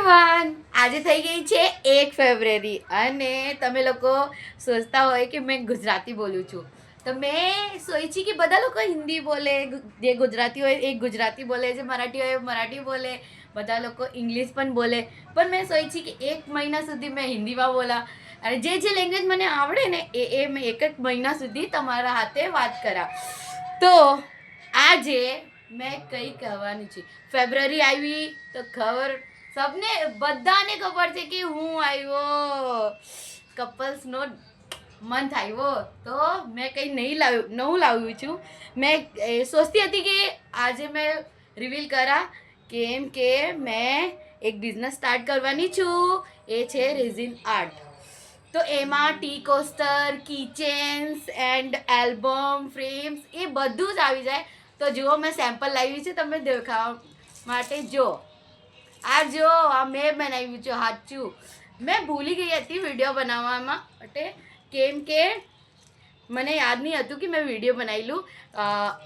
Everyone, આજે થઈ ગઈ છે 1 ફેબ્રુઆરી અને તમે લોકો સોચતા હોય કે મેં ગુજરાતી બોલું છું, તો મેં સોચી કે બધા લોકો હિન્દી બોલે, જે ગુજરાતી હોય એ ગુજરાતી બોલે, જે મરાઠી હોય એ મરાઠી બોલે, બધા લોકો ઇંગ્લિશ પણ બોલે. પણ મેં સોચી કે 1 મહિના સુધી મેં હિન્દીમાં બોલા અને જે લેંગ્વેજ મને આવડે ને એ મેં 1 મહિના સુધી તમારા હાથે વાત કરા. તો આજે મેં કંઈ કહેવાની છે. ફેબ્રુઆરી આવી તો ખબર સબને બધાને ખબર છે કે હું આવ્યો કપલ્સનો મંથ આવ્યો, તો મેં કંઈ નવું લાવ્યું છું. મેં સોચતી હતી કે આજે મેં રિવીલ કરા, કેમ કે મેં એક બિઝનેસ સ્ટાર્ટ કરવાની છું. એ છે રેઝિન આર્ટ. તો એમાં tea coaster, keychains and album frames એ બધું જ આવી જાય. તો જુઓ, મેં સેમ્પલ લાવી છે તમે દેખાવા માટે. જો આ જો આ મેં બનાવ્યું છે સાચું. મેં ભૂલી ગઈ હતી વિડીયો બનાવવામાં માટે, કેમ કે મને યાદ નહીં હતું કે મેં વિડીયો બનાવેલું.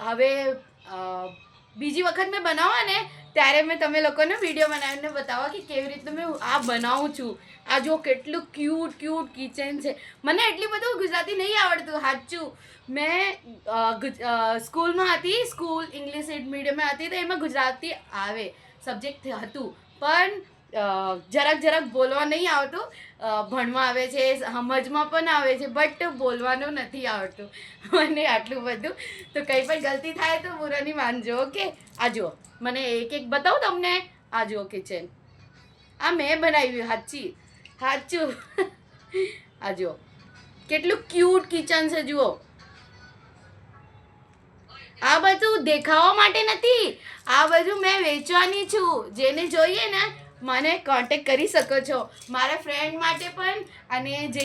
હવે બીજી વખત મેં બનાવવા ને ત્યારે મેં તમે લોકોને વિડીયો બનાવીને બતાવવા કે કેવી રીતે મેં આ બનાવું છું. આ જો કેટલું ક્યુટ કિચન છે. મને એટલી બધું ગુજરાતી નહીં આવડતું સાચું. મેં સ્કૂલમાં હતી, સ્કૂલ ઇંગ્લિશ મીડિયમમાં હતી, તો એમાં ગુજરાતી આવે સબ્જેક્ટ હતું, પણ જરાક બોલવા નહીં આવતું. ભણવા આવે છે, સમજમાં પણ આવે છે, બટ બોલવાનું નથી આવડતું મને આટલું બધું. તો કંઈ પણ ગલતી થાય તો પૂરાની માનજો. ઓકે, આ જુઓ, મને એક બતાવું તમને. આ જુઓ કિચન, આ મેં બનાવ્યું સાચું. આ જુઓ કેટલું ક્યુટ કિચન છે. જુઓ, આ બધું દેખાવા માટે નથી, આ બધું મેં વેચવાની છું. જેને જોઈએ ને મને કોન્ટેક્ટ કરી શકો છો, મારા ફ્રેન્ડ માટે પણ અને જે